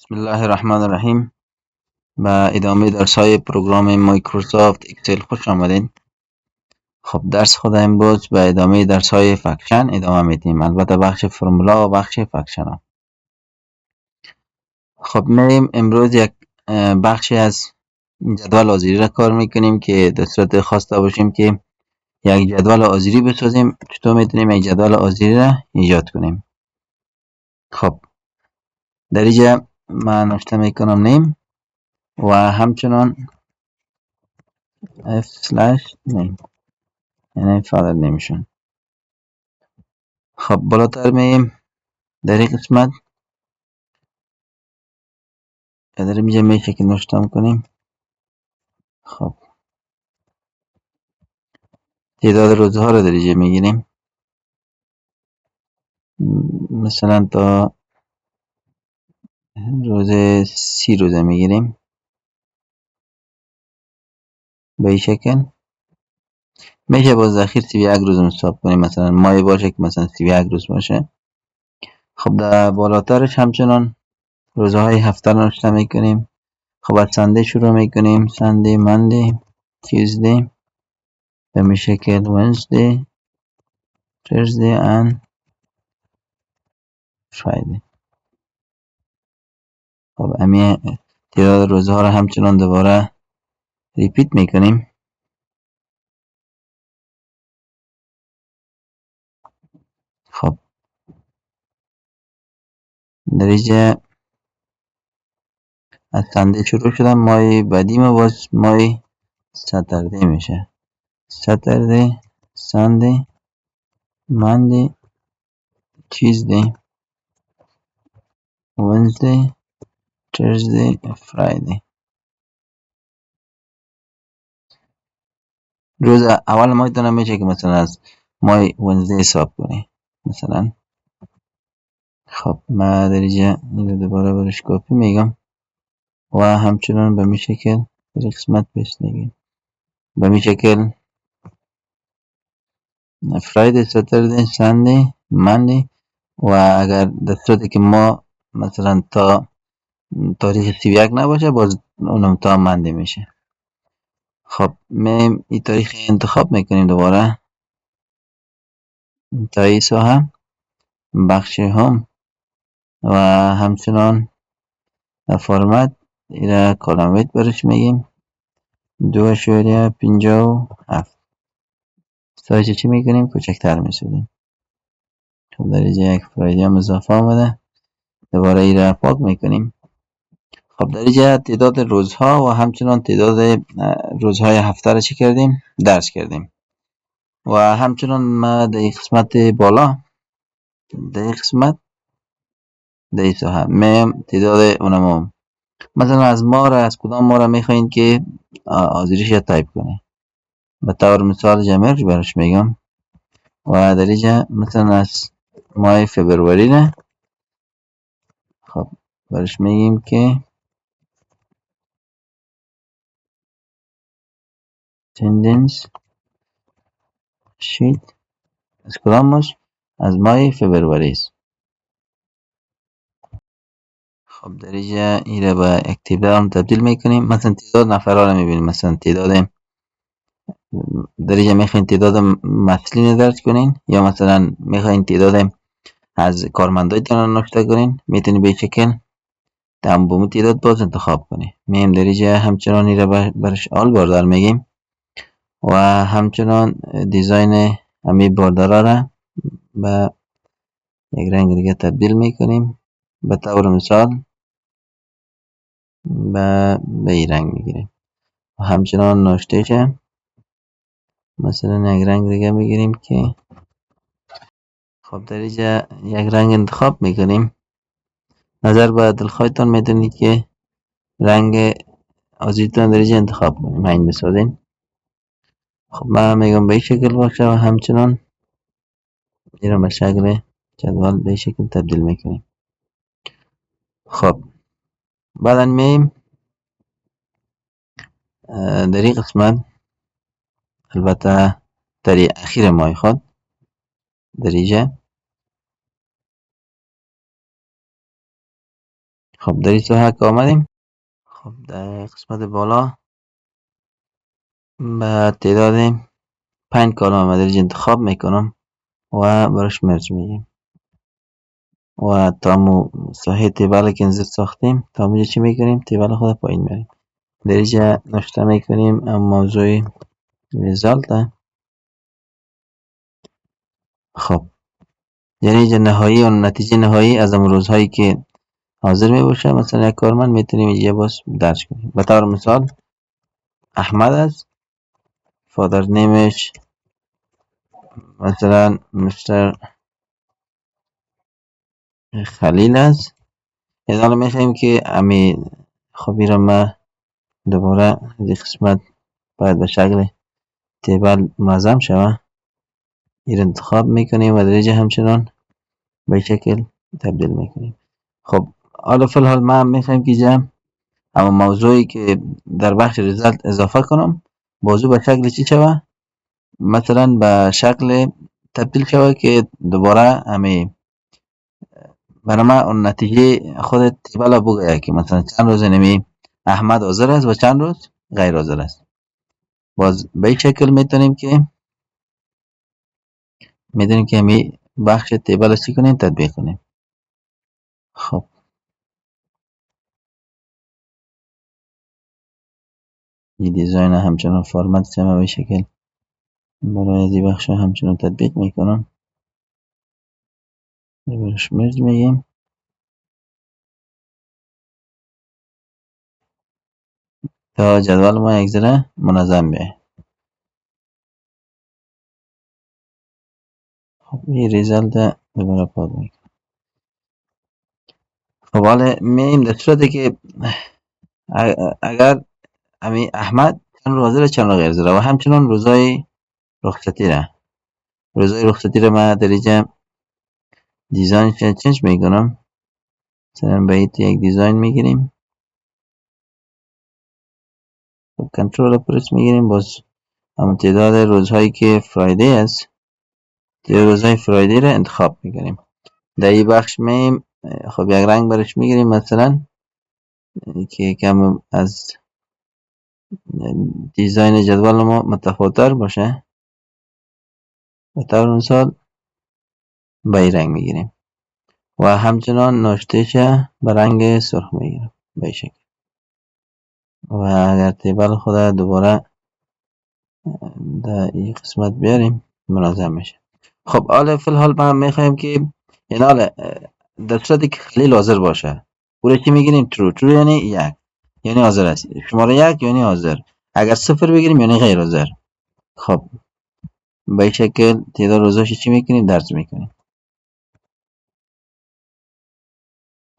بسم الله الرحمن الرحیم. به ادامه درس های پروگرام مایکروسافت اکسل خوش آمدین. خب درس خود امروز به ادامه درس های فکشن ادامه میدیم، البته بخش فرمولا و بخش فکشن ها. خب میریم امروز یک بخشی از جدول آذری را کار میکنیم که در صورت خواسته باشیم که یک جدول آذری بسازیم. چطور میتونیم یک جدول آذری را ایجاد کنیم؟ خب در اینجا من نوشته میکنم نیم و همچنان f/name، یعنی فادر نمیشون. خب بالاتر میم در این قسمت در اینجا میشه که نوشتم کنیم. خب تعداد روزها رو در اینجا میگیریم، مثلا تا روز 30 روزه میگیریم به این شکل. میشه باز اخیر 31 روز حساب کنیم، مثلا ماه باشه که مثلا 31 روز باشه. خب در بالاترش همچنان روزهای هفته رو نوشته میکنیم. خب از سنده شروع میکنیم، سنده، منده، تیوزده، به می شکل ونزده، ترزده and فرایده. خب امی تعداد روزها رو همچنان دوباره ریپیت میکنیم. خب در اینجا از سنده شروع شدم، ماه بعدی ما باز ماه ساتردی میشه. ساتردی، ساندی، ماندی، تیوزدی، ونزدی، ترزدی، فرایدی. روز اول ماه تونم میشه که مثلا از ماه ونزدی حساب کنی مثلا. خب ما در اینجا اینو دوباره برش کپی میگم و همچنان به می شکل در قسمت پیست میگیم. به می شکل فرایدی، ساتردی، ساندی، ماندی. و اگر در صورتی که ما مثلا تا تاریخ 31 نباشه باز اونم تا منده میشه. خب میم این تاریخ انتخاب میکنیم دوباره تا این ساحه بخش هم و همچنان فرمت ایره کالم ویت برش میگیم 2.57. سایز چی میکنیم؟ کوچکتر میسازیم. خب در اینجا یک فرایدی هم اضافه آمده، دوباره ایره پاک میکنیم. خب در اینجا تعداد روزها و همچنان تعداد روزهای هفته را چی کردیم؟ درج کردیم. و همچنان ما در قسمت بالا در قسمت در ساحه میم تعداد اونم مثلا از ما را از کدام ما را میخواین که آذریش تایپ کنه. به طور مثال جمرج برش میگم و در اینجا مثلا از ماه فبروری نه. خب برش میگیم که تندنس شیت از کدامش؟ از ماه فبروری است. خب در اینجا این را به اکتیو هم تبدیل میکنیم. مثلا تعداد نفرها رو میبینیم، مثلا تعداد در اینجا میخواین تعداد مثلی درج کنین یا مثلا میخواین تعداد از کارمندایتون رو نوشته کنین، میتونی به شکل تمام بوم تعداد باز انتخاب کنی. میم در اینجا همچنان این را برش آل باردار میگیم و همچنان دیزاین همی باردارا را به یک رنگ دیگه تبدیل میکنیم. به طور مثال به این رنگ میگیریم و همچنان نوشتهشه مثلا یک رنگ دیگه میگیریم که خب در اینجا یک رنگ انتخاب میکنیم. نظر به دلخواهتان میتونید که رنگ آذریتان در اینجا انتخاب کنیم، این بسازین. خب من میگم به این شکل باشه و همچنان این رو به شکل جدول به این شکل تبدیل میکنیم. خب بعدا میم در این قسمت البته در اخیر ماه خود در اینجا خب در این صفحه که آمدیم، خب در قسمت بالا به تعداد 5 کالم مدرج انتخاب میکنم و براش مرج میگیم و تا مو صحیح تیبل که انزل ساختیم تا اونجا چی میکنیم؟ تیبل خود پایین میاریم. در اینجا نوشته میکنیم موضوع ریزالت. خب یعنی اینجا نهایی و نتیجه نهایی از اون روزهایی که حاضر می باشه. مثلا یک کارمند میتونیم اینجا باز درج کنیم. به طور مثال احمد است، فادر نیمش مثلا مستر خلیل است. این حالا میخواییم که امی خب ایران ما دوباره این قسمت باید به شکل تیبل منظم شود. این انتخاب میکنیم و درجه همچنان به شکل تبدیل میکنیم. خب حالا فی الحال ما میخوایم که اینجا اما موضوعی که در بخش ریزالت اضافه کنم موضوع به شکل چی شود؟ مثلا به شکل تبدیل شود که دوباره امی برای ما اون نتیجه خود تیبل بگوید که مثلا چند روز نمی احمد حاضر است و چند روز غیر حاضر است. باز به این شکل میدونیم که همی بخش تیبل چی کنیم؟ تطبیق کنیم. خب این دیزاین همچنان فرمت سمه به شکل برای این بخش همچنان تطبیق میکنم. برش مرج میگیم تا جدول ما یک ذره منظم بیه. خب این ریزالت دوباره پاک میکنم. خب حالا میم در صورتی که اگر امی احمد چند روز حاضر چند روز غیر حاضر و همچنان روزای رخصتی را ما در اینجا دیزاینش چنج میکنم. مثلا به یک دیزاین میگیریم. خب کنترل پرس میگیریم. باز همون تعداد روزهایی که فرایدی است تعداد روزهای فرایدی را انتخاب میکنیم. در این بخش میم خب یک رنگ برش میگیریم مثلا که کم از دیزاین جدول ما متفاوت‌تر باشه. به طور مثال به این رنگ میگیریم و همچنان ناشتهش به رنگ سرخ میگیرم به شکل. و اگر تیبل خود دوباره در این قسمت بیاریم منظم میشه. خب حالا فی الحال ما میخوایم که یعنی حالا در صورتی که خلیل حاضر باشه او را چی میگیریم؟ ترو یعنی یک، یعنی حاضر است. شماره یک یعنی حاضر. اگر صفر بگیریم یعنی غیر حاضر. خب به این شکل تعداد روزاش چی میکنیم؟ درج میکنیم.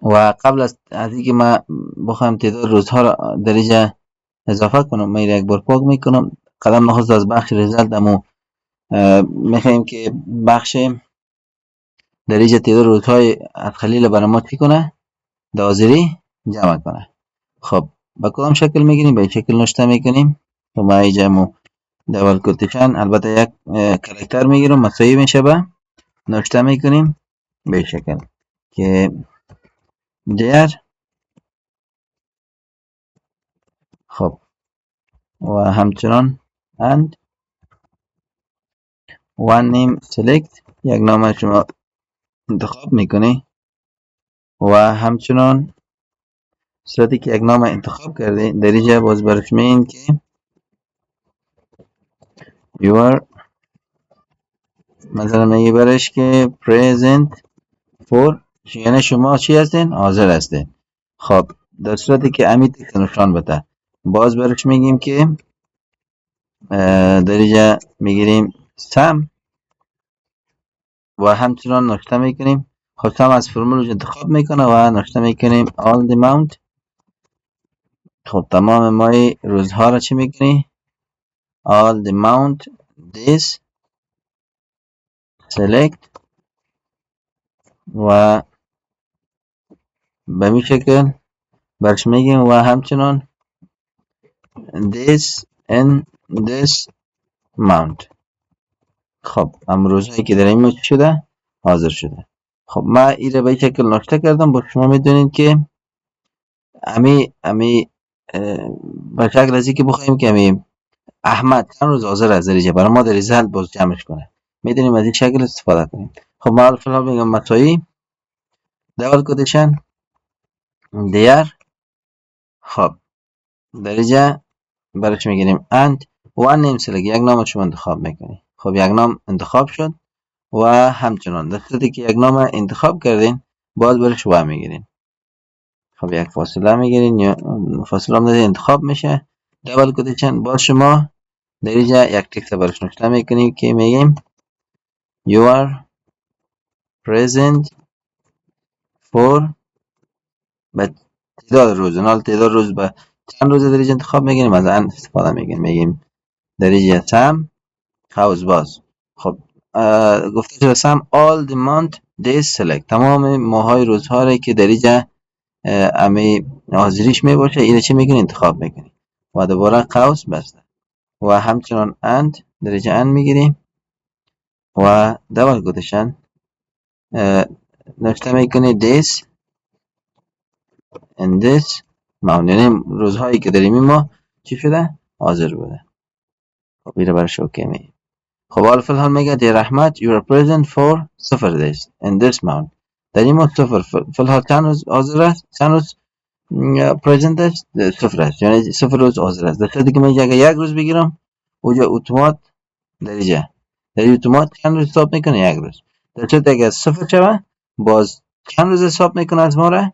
و قبل از اینکه ما بخوایم تعداد روزها را در اینجا اضافه کنم من یک بار پاک میکنم. قدم نخست از بخش ریزالت امو میخوایم که بخش در اینجا تعداد روزهای از خلیل برای ما چی کنه؟ حاضری جمع کنه. خب با کدام شکل میگیریم؟ به این شکل نوشته میکنیم. تو ما اینجا مو دبل کوتیشن البته یک کاراکتر میگیرم مساوی میشه به نوشته میکنیم به این شکل که دیر. خب و همچنان and one name select یک نام شما انتخاب میکنی و همچنان صورتی که یک نام انتخاب کرده در اینجا باز برش میگیم که your مثلا میگی برش که present for یعنی شما چی هستین؟ حاضر هستین. خب در صورتی که امی تکس نشان بده باز برش میگیم که در اینجا میگیریم سم و همچنان نوشته میکنیم. خب سم از فرمول انتخاب میکنه و نوشته میکنیم all the amount. خب تمام مای روزها را چی میکنی؟ all the amount this select و به می شکل برش میگیم و همچنان this in this amount. خب امروزهایی که در این شده حاضر شده. خب ما این را به شکل نوشته کردم. با شما میدونید که امی به شکل از که بخوایم که امی احمد چند روز حاضر است در اینجا برای ما در ریزلت باز جمعش کنه، میدونیم از این شکل استفاده کنیم. خب ما الان فعلا میگم مساوی دبل کوتیشن دیر. خب در اینجا برش میگیریم اند و نیم سلک، یک نام شما انتخاب میکنیم. خب یک نام انتخاب شد و همچنان در صورتی که یک نام انتخاب کردین باز برش و میگیرین. خب یک فاصله میگیرین یا فاصله هم انتخاب میشه دبل کوتیشن. باز شما در اینجا یک تکست برش نوشته میکنیم که میگیم you are present for به تعداد روز. حال تعداد روز به چند روز در اینجا انتخاب میگیریم، از ان استفاده میگیم در اینجا سم هاوس باز. خب گفته شده سم all the month days select، تمام ماهای روزها را که در اینجا امی حاضریش می باشه اینه چی میکنی انتخاب میکنی و دوباره قوس بسته و همچنان اند در اینجا اند میگیریم و دبل کوتیشن نوشته میکنی this and this معنی یعنی روزهایی که در این ما چی شده حاضر بوده. خب اینو برش اوکی می. خب حالا فی الحال میگه در رحمت you are present for 0 days in this month، در این ماه 0 فی الحال چند روز حاضر است، چند روز present است، 0 است، یعنی 0 روز حاضر است. در صورتی که من اگر یک روز بگیرم اونجا اتومات در اینجا در اتومات چند روز حساب میکنه یک روز. در صورتی اگر 0 شوه باز چند روز حساب میکنه از ما را،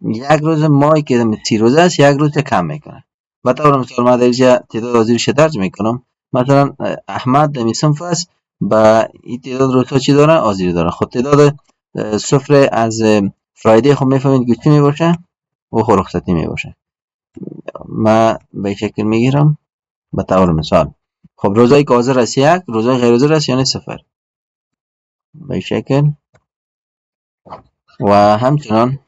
یک روز ماهی که 30 روز است یک روز کم میکنه. و طور مثال ما در اینجا تعداد حاضرش درج میکنم، مثلا احمد در صنف است با این تعداد روزها چی داره حاضری داره. خود تعداد 0 از فرایدی خب میفهمید که چی میباشه و خود رخصتی میباشه. ما به شکل میگیرم به طور مثال. خب روزایی که حاضر است یک، روزای غیر حاضر است یعنی 0 به شکل. و همچنان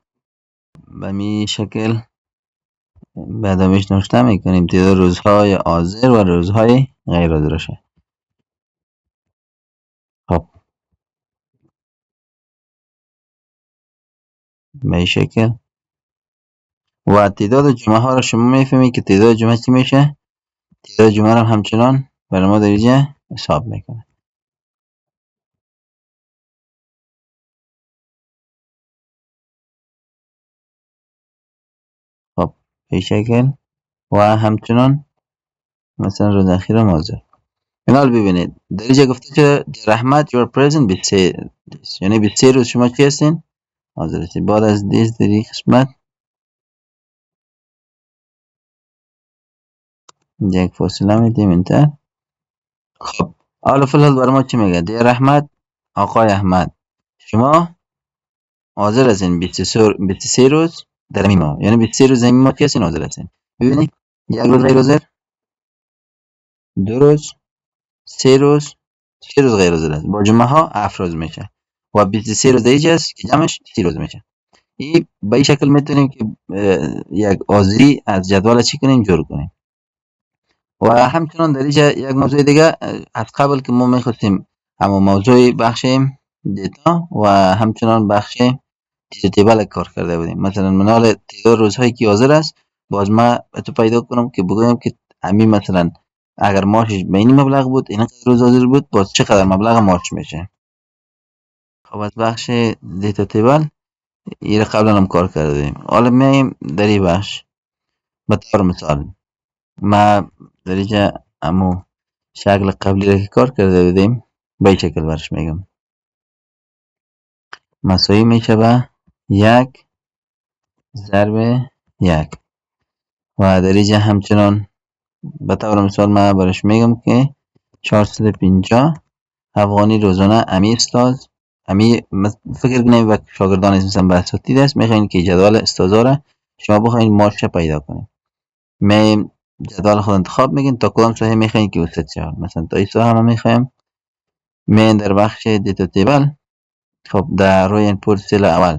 به می شکل بعدمش نوشته میکنیم تعداد روزهای حاضر و روزهای غیر حاضرشه. خب به این شکل. و تعداد جمعه ها رو شما میفهمید که تعداد جمعه چی میشه، تعداد جمعه رو همچنان برای ما در اینجا حساب میکنه. خب به این شکل. و همچنان مثلا روز اخیر هم حاضر. این حال ببینید در اینجا گفته که رحمت you are present 23 یعنی 23 روز شما چی هستین حاضر هستین. بعد از دیز در این قسمت یک فاصله میدیم انتر. خب حالا فی الحال برای ما چی میگه در رحمت آقای احمد شما حاضر هستین 23 روز در این ماه، یعنی 23 روز این ماه کی هستین حاضر هستین. ببینید یک روز غیر حاضر، 2 روز، 3 روز، 3 روز غیر حاضر است. با جمعه ها افراز میشه و 23 روز دیگه است که جمعش 30 روز میشه. این به این شکل میتونیم که یک حاضری از جدول چی کنیم جور کنیم. و همچنان در اینجا یک موضوع دیگه از قبل که ما میخواستیم اما موضوع بخش دیتا و همچنان بخش تیبل کار کرده بودیم. مثلا منال تعداد روزهایی که حاضر است باز ما تو پیدا کنم که بگویم که همین مثلا اگر مارشش به این مبلغ بود این روز حاضر بود باز چقدر مبلغ مارش میشه. خب از بخش دیتا تیبل این قبلا هم کار کردیم. حالا میایم در این بخش به طور مثال ما در اینجا امو شکل قبلی را که کار کرده بودیم به این شکل برش میگم مساوی میشه به 1 ضرب 1 و در اینجا همچنان به طور مثال من برش میگم که 450 افغانی روزانه امی استاد امی فکر کنیم و شاگردان مثلا به اساتید است میخواین که جدول استادا را شما بخواین مارش پیدا کنیم. می جدول خود انتخاب میگین تا کدام ساحه میخواین که وسط شود. مثلا تا این ساحه ما میخوایم می در بخش دیتا تیبل. خب در روی اینپوت سل اول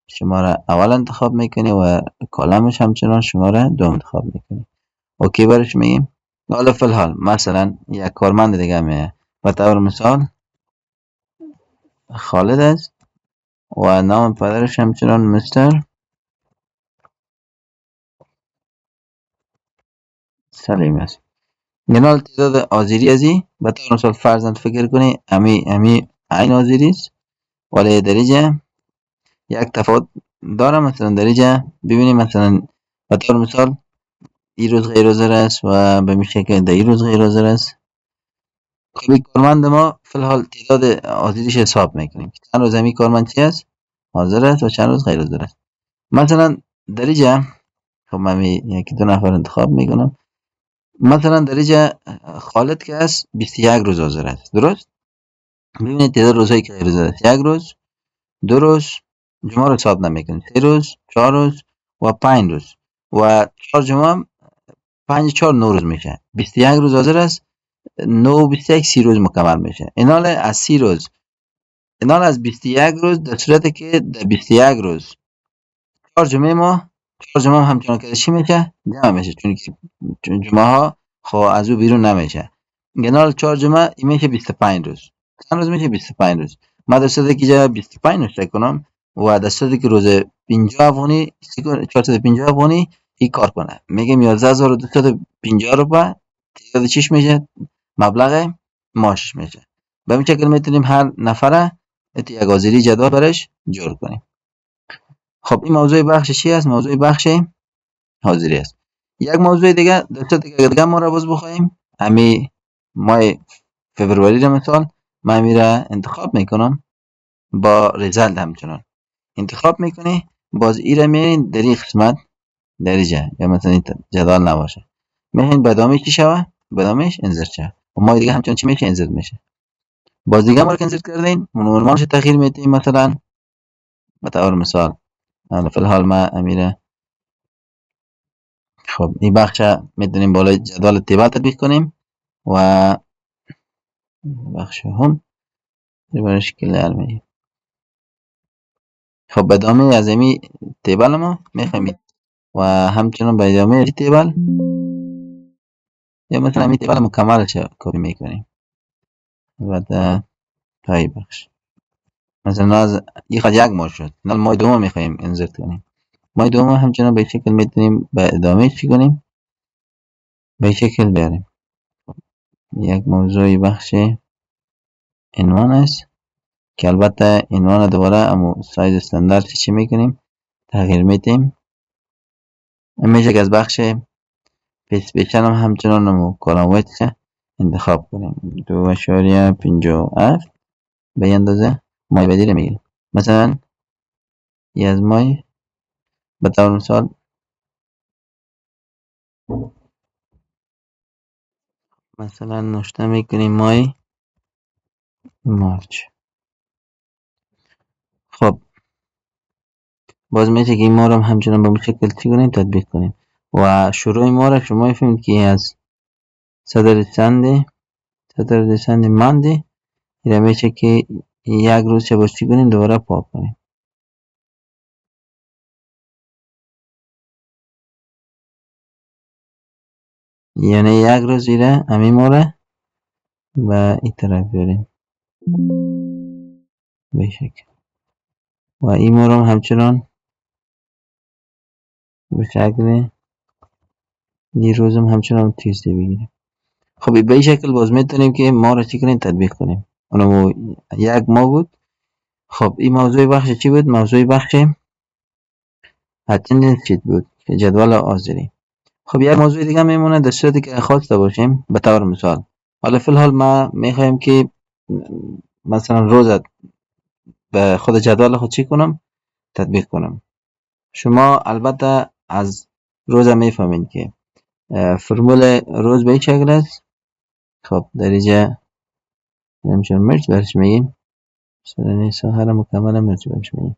شماره اول انتخاب میکنی و کالمش همچنان شماره 2 انتخاب میکنی. اوکی برش میگیم. حالا فی الحال مثلا یک کارمند دیگه میه و طور مثال خالد است و نام پدرش همچنان مستر سلیم است. گنال تعداد آذری ازی به طور مثال فرضاً فکر کنی امی عین آذری است، ولی درجه یک تفاوت داره. مثلا درجه ببینیم، مثلا به طور مثال این روز غیر حاضر است و به میشه که در این روز غیر حاضر است. خب این کارمند ما فی الحال تعداد حاضریش حساب میکنیم که چند روز امی کارمند چی است، حاضر است و چند روز غیر حاضر است. مثلا درجه، خب من یکی دو نفر انتخاب میکنم. مثلا درجه خالد که است 21 روز حاضر است، درست؟ ببینید تعداد روزهایی که غیر حاضر است: یک روز، دو روز، جمعه رو حساب نمیکنیم، 3 روز، 4 روز و 5 روز و 4 جمعه هم 5 4 9 روز میشه. 21 روز حاضر است، 9 و 21 30 روز مکمل میشه. اینال از 30 روز، اینال از 21 روز، در صورتی که در 21 روز 4 جمعه ما، 4 جمعه هم همچنان که چی میشه، جمع میشه، چون که جمعه ها خب از او بیرون نمیشه. گنال 4 جمعه این میشه 25 روز. چند روز میشه؟ 25 روز. ما در صورتی که جا 25 نوشته کنم و در صورتی که روز 50 افغانی 450 افغانی این کار کنه، میگم 11250 روپیه تعداد چیش میشه، مبلغ ماش میشه. به این شکل میتونیم هر نفره یک حاضری جدول برش جور کنیم. خب این موضوع بخش چی است؟ موضوع بخش حاضری است. یک موضوع دیگه در صورتی که دیگه ما را باز بخوایم، امی ماه فبروری را مثال من میره انتخاب میکنم با ریزلت همچنان انتخاب میکنی، باز ای را میرین در این قسمت درجه یا مثلا این جدول نباشه میرین بدامیش چی شوه، بدامیش انزرت شوه و ما دیگه همچنان چی میشه، انزرت میشه. باز دیگه ما رو که انزرت کردین عنوانش تغییر میدیم. مثلا به طور مثال فی الحال ما امیره، خب این بخش میتونیم بالای جدول تیبل تطبیق کنیم و بخش هم برش کلر میگیم. خب ادامه از امی تیبل ما میخوایم و همچنان به ادامه تیبل یا مثلا امی تیبل مکملش کپی میکنیم و در پای بخش. مثلا از این خود یک ماه شد، نال ماه دوم میخوایم انزرت کنیم. ماه دوم همچنان به شکل میتونیم به ادامه چی کنیم، به شکل بیاریم. یک موضوعی بخش عنوان است که البته عنوان دوباره امو سایز استاندارد چی میکنیم، تغییر میدیم. میشه که از بخش پیسپیشن هم همچنان امو کالم ویدث انتخاب کنیم. 2.57 به اندازه مای بدی رو میگیریم. مثلا یه از مای به طور مثال مثلا نوشته میکنیم مای مارچ. خب باز میشه که این ما رو هم همچنان به شکل چی کنیم، تطبیق کنیم و شروع ما رو شما میفهمید که از صدر دسامبر مانده این میشه که یک روز چه باز چی کنیم، دوباره پاک کنیم. یعنی یک روز ایره امی ما رو به این طرف بیاریم به شکل و این ما رو همچنان به شکل دیروز هم همچنان تیزده بگیریم. خب به این شکل باز میتونیم که ما رو چی کنیم، تطبیق کنیم. اونمو یک ما بود. خب این موضوع بخش چی بود؟ موضوع بخش اتندنس شیت بود که جدول آذری. خب یک موضوع دیگه میمونه در صورتی که خواسته باشیم. به طور مثال حالا فی الحال ما میخوایم که مثلا روز به خود جدول خود چی کنم، تطبیق کنم. شما البته از روز میفهمید که فرمول روز به این شکل است. خب درجه همچنان مرج برش میگیم، سرنی ساحه مکمل مرج برش میگیم.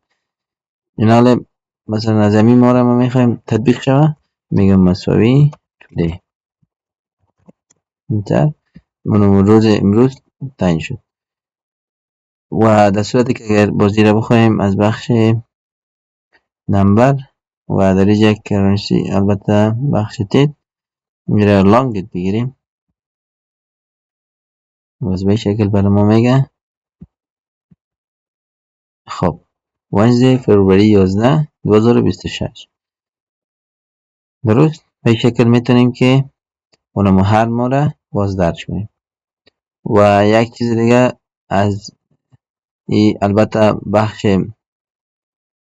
این حال مثلا از زمین ما رو ما میخوایم تطبیق شوه، میگم مساوی توده اینتر منو روز امروز تعیین شد. و در صورتی که اگر بازی رو بخوایم از بخش نمبر و درجه کرنسی، البته بخش تید میره لانگ دید بگیریم، باز به شکل برای ما میگه. خب ونزدی فروری 11 2026 درست. به شکل میتونیم که اونمو هر ماه باز درج کنیم. و یک چیز دیگه از البته بخش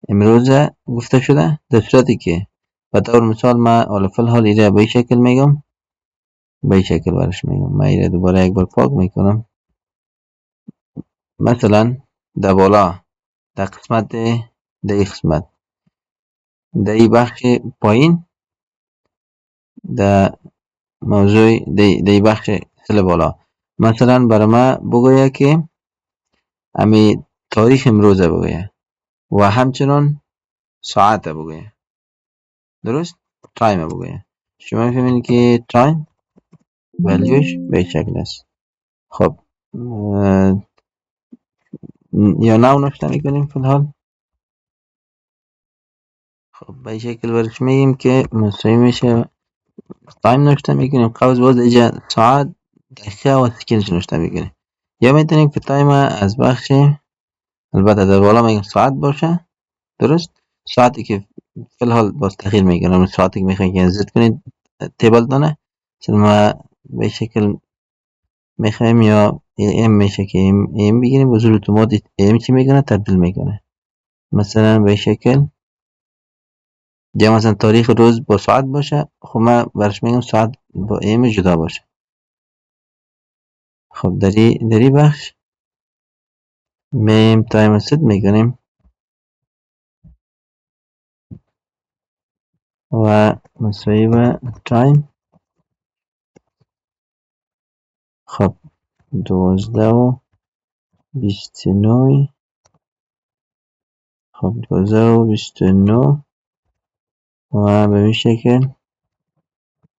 امروز گفته شده، در صورتی که به طور مثال من حالا فی الحال ایره به این شکل میگم، به این شکل برش میگم. من ایره دوباره یک بار پاک میکنم. مثلا در بالا، در قسمت، در این قسمت، در این بخش پایین، در موضوع در این بخش سل بالا، مثلا برای من بگویه که امی تاریخ امروزه بگویه و همچنان ساعت بگویه. درست؟ تایم بگویه. شما میفهمید که تایم ولیوش به این شکل است. خب یا نو نشته میکنیم فی الحال. خب به این شکل برش میگیم که مساوی میشه تایم نشته میکنیم، قبض باز اینجا ساعت، دقیقه و سکندش نشته میکنیم. یا میتونیم که تایم از بخش، البته در بالا میگیم ساعت باشه. درست؟ ساعتی که فی الحال باز تغییر میکنم، ساعتی که میخواین که انزت کنید تیبل دانه، مثلا ما به شکل میخوایم یا ام میشه که ام بگیریم، بزرگ اتوماتیک ام چی میکنه تبدیل میکنه. مثلا به شکل یا مثلا تاریخ روز با ساعت باشه، خب من برش میگم ساعت با ام جدا باشه. خب دری بخش میم تایم ست میکنیم و مساوی به تایم. خب 12 و 29. خب 12 و 29 و به این شکل،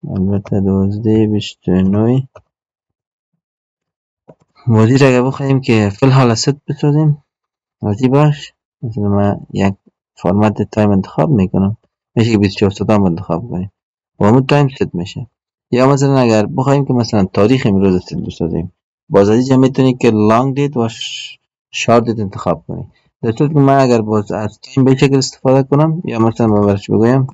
البته 12 29 مدیر اگر بخواهیم که فی الحال ست بسازیم راضی باش، مثلا من یک فرمت تایم انتخاب میکنم، میشه که 24 ساعت هم انتخاب کنیم و همون تایم ست میشه. یا مثلا اگر بخوایم که مثلا تاریخ امروز ست بسازیم، باز از اینجا میتونید که لانگ دیت و شارت دیت انتخاب کنیم. در صورت که من اگر باز از تایم به شکل استفاده کنم، یا مثلا من برش بگویم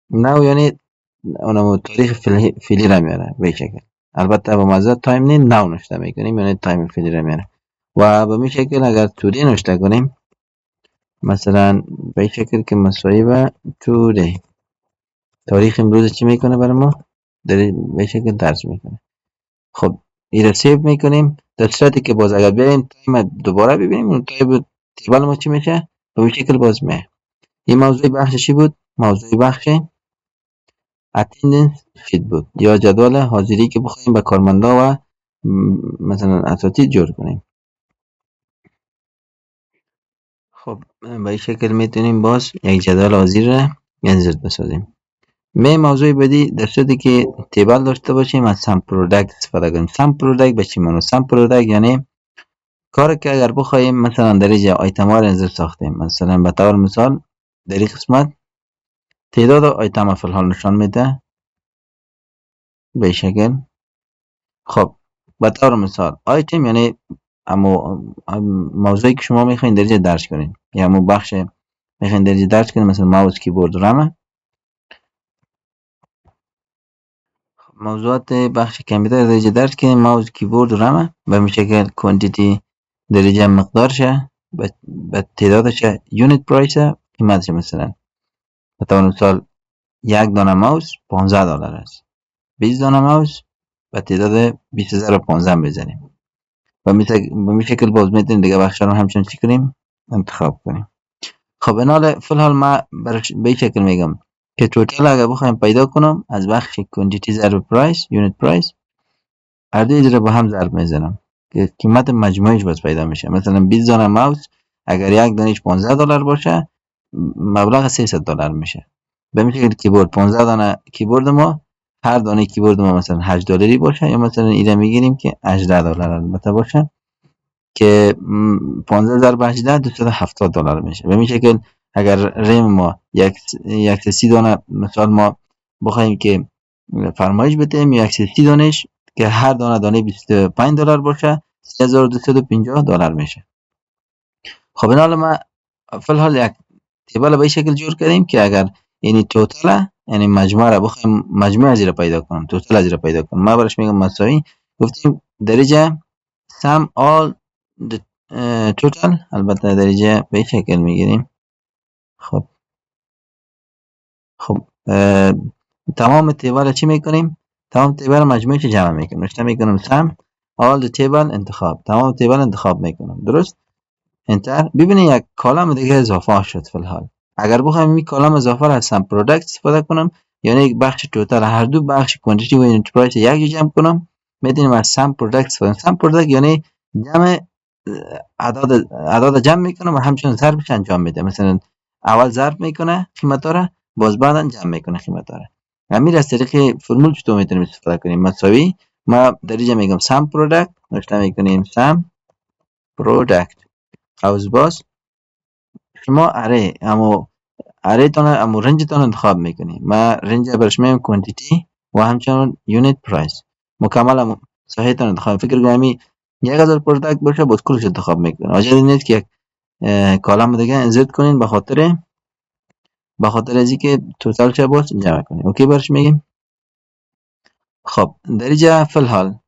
نو یعنی اونمو تاریخ فعلی را میاره به شکل. البته با مزه تایم نو نشته میکنیم، یعنی تایم فعلی را میاره. و به این شکل اگر توری نشته کنیم، مثلا به این شکل که مساوی به توری، تاریخ امروز چی میکنه برای ما؟ به این شکل درج میکنه. خب این را سیو میکنیم. در صورتی که باز اگر بیایم تایم دوباره ببینیم، اون تیبل ما چی میشه؟ به این شکل باز میه. این موضوع بخششی بود، موضوع بخش attendance sheet بود، یا جدول حاضری که بخوایم به کارمندا و مثلا اساتید جور کنیم. خب به این شکل میتونیم باز یک جدول حاضر را انزل بسازیم. موضوع بعدی، در صورتی که تیبل داشته باشیم از سم پروداکت استفاده کنیم. سم پروداکت به چی معنی؟ سم پروداکت یعنی کاری که اگر بخوایم مثلا در اینجا آیتم ها را انزل ساختیم، مثلا به طور مثال در این قسمت تعداد آیتم فی الحال نشان میده به شکل. خب به طور مثال آیتم یعنی اما موضوعی که شما میخواین در اینجا درج کنین، یا همون بخش میخواین در اینجا درج کنین، مثلا ماوس کیبورد رمه. موضوعات بخش کامپیوتر در اینجا درج کنین، ماوس کیبورد رمه به این شکل. کوانتیتی در اینجا مقدارشه، به تعدادشه، یونیت پرایسه، قیمتشه. مثلا به طور مثال یک دانه ماوس $15 است. 20 دانه ماوس به تعداد 20015 بزنیم. به این شکل باز میتونیم دیگه بخش رو همچنان چی کنیم؟ انتخاب کنیم. خب این فی الحال من به این شکل میگم که توتال اگر بخوایم پیدا کنم از بخش کوانتیتی ضرب پرایس، یونیت پرایس، هر دو رو با هم ضرب میزنم که قیمت مجموعیش باز پیدا میشه. مثلا 20 دانه ماوس اگر یک دانش $15 باشه، مبلغ $300 میشه. به این شکل کیبورد 15 دانه کیبورد ما، هر دانه کیبورد ما مثلا $8 باشه، یا مثلا ایده میگیریم که $18 البته باشه، که 15 ضرب 18 $270 میشه. به این شکل اگر ریم ما 130 دانه مثال ما بخوایم که فرمایش بدیم، 130 دانش که هر دانه $25 باشه، $3250 میشه. خب این حالا ما فی الحال یک تیبل به این شکل جور کردیم که اگر یعنی توتال یعنی مجموعه را بخوایم مجموعه از را پیدا کنم، توتال از را پیدا کنم، ما برش میگم مساوی. گفتیم درجه sum all the total، البته درجه به این شکل میگیریم. خب خب تمام تیبل چی میکنیم؟ تمام تیبل مجموعه چه جمع میکنیم، نشته میکنم sum all the table انتخاب، تمام تیبل انتخاب میکنم. درست؟ انتر. ببینید یک کالم دیگه اضافه شد. فی الحال اگر بخوایم این کالم اضافه را از سم پروداکت استفاده کنم، یعنی یک بخش توتال هر دو بخش کوانتیتی و یونیت پرایس یک جمع کنم، میتونیم از سم پروداکت استفاده کنیم. سم پروداکت یعنی جمع اعداد جمع میکنه و همچنین ضربش انجام میده. مثلا اول ضرب میکنه قیمتا را، باز بعدا جمع میکنه قیمتا را. همین از طریق فرمول چطور میتونیم استفاده کنیم؟ مساوی، ما در اینجا میگم سم پروداکت، نوشته میکنیم سم پروداکت قوس باز شما اره تان امو رنج تان انتخاب میکنی. ما رنج برش میگم کوانتیتی و همچنان یونیت پرایس. مکمل امو صحیح تان انتخاب. فکر کنم 1000 پروداکت باشه باز کلش انتخاب میکنه. واجد نیست که یک کالم دیگه انزرت کنین به خاطر از اینکه توتال چه باز جمع کنین. اوکی برش میگیم. خب در اینجا فی الحال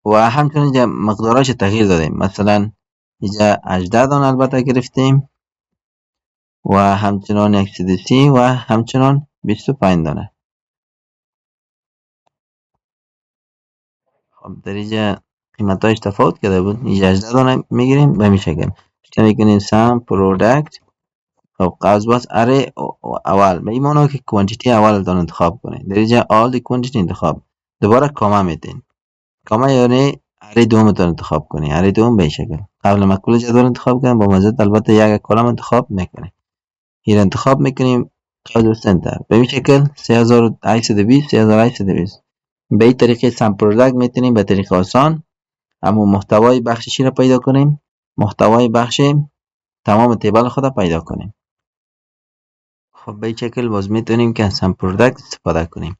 و همچنان اینجا مقداراش تغییر دادیم. مثلا اینجا 18 دان البته گرفتیم و همچنان 130 و همچنان 25 دانه. خب در اینجا قیمتاش تفاوت کرده بود. اینجا 18 دانه میگیریم به این شکل. میکنیم سم پروداکت. خب قوس باز اره اول به این معنی که کوانتیتی اول دان انتخاب کنید. در اینجا all the quantity انتخاب. دوباره کاما میدین. کاما یعنی اره دوم دان انتخاب کنید. اره دوم به این شکل. قبل ما کل جدول انتخاب کنیم با مزید البته یک کلم انتخاب میکنیم. این انتخاب میکنیم قوس سنتر. به این شکل 3820 3820. به این طریقه سم پروداکت میتونیم به طریق آسان اما محتوای بخش چی را پیدا کنیم؟ محتوای بخش تمام تیبل خود را پیدا کنیم. خب به این شکل باز میتونیم که از سم پروداکت استفاده کنیم.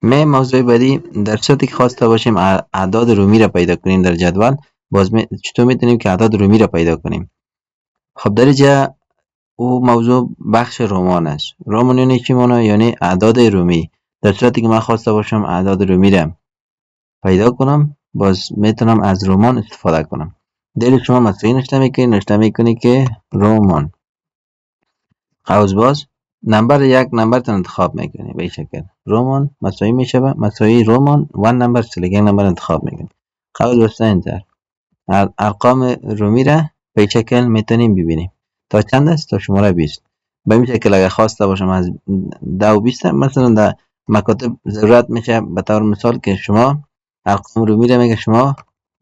موضوع بعدی در صورتی که خواسته باشیم اعداد رومی را پیدا کنیم در جدول، باز چطور میتونیم که اعداد رومی را پیدا کنیم؟ خب در اینجا او موضوع بخش رمان است. رمان یعنی چی معنی؟ یعنی اعداد رومی. در صورتی که من خواسته باشم اعداد رومی را پیدا کنم، باز میتونم از رمان استفاده کنم. در شما مساوی نوشته میکنی که رمان قوس باز نمبر یک نمبر تان انتخاب میکنی. به این شکل رمان مساوی میشه مساوی رمان و نمبر یک نمبر انتخاب میکنی. قوس بسته انتر. ارقام رومی را به این شکل میتونیم ببینیم. تا چند است؟ تا شماره 20. به این شکل اگر خواسته باشم از 10 و 20 مثلا در مکاتب ضرورت میشه به طور مثال که شما ارقام رومی را میگه شما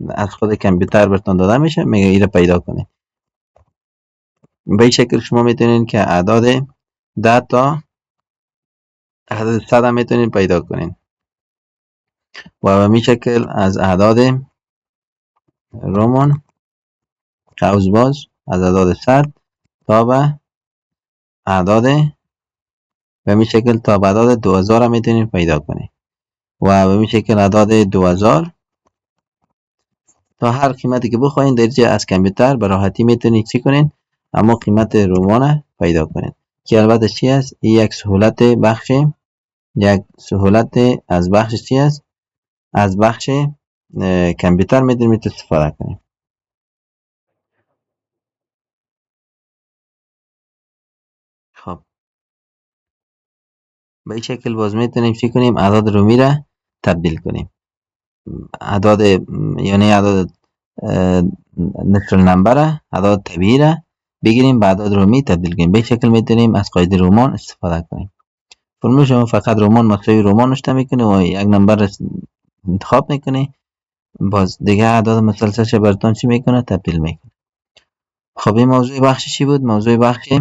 از خود کامپیوتر برتون داده میشه، میگه این را پیدا کنید. به این شکل شما میتونید که اعداد 10 تا اعداد 100 هم میتونید پیدا کنید و به این شکل از اعداد رمان قوس باز از اعداد 100 تا به اعداد به این شکل تا به اعداد 2000 هم میتونید پیدا کنید و به این شکل اعداد 2000 تا هر قیمتی که بخواین درجه از کامپیوتر به راحتی میتونید چی کنین؟ اما قیمت رمان پیدا کنید که البته چی است؟ این یک سهولت از بخش چی است؟ از بخش کامپیوتر میتونید استفاده کنید. خب به این شکل باز میتونیم چی کنیم؟ اعداد رومی را تبدیل کنیم. اعداد یعنی اعداد نچرال نمبر، اعداد طبیعی را بگیریم به اعداد رومی تبدیل کنیم. به این شکل میتونیم از قاعده رمان استفاده کنیم. فرمول شما فقط رمان مساوی رمان نوشته میکنی و یک نمبر انتخاب میکنی، باز دیگه اعداد مسلسلش براتون چی میکنه؟ تبدیل میکنه. خب این موضوع بخش چی بود؟ موضوع بخش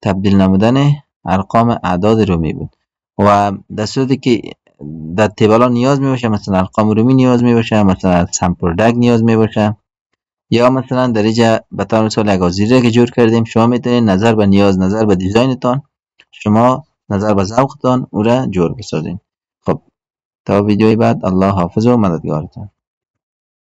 تبدیل نمودن ارقام اعداد رومی بود و در صورتی که در تیبل ها نیاز میباشه، مثلا ارقام رومی نیاز میباشه، مثلا سم پروداکت نیاز میباشه، یا مثلا در اینجا به طور مثال یک آزیره که جور کردیم، شما میتونید نظر به نیاز، نظر به دیزاینتان، شما نظر به ذوقتان او را جور بسازین. خب تا ویدیوی بعد، الله حافظ و مددگارتان.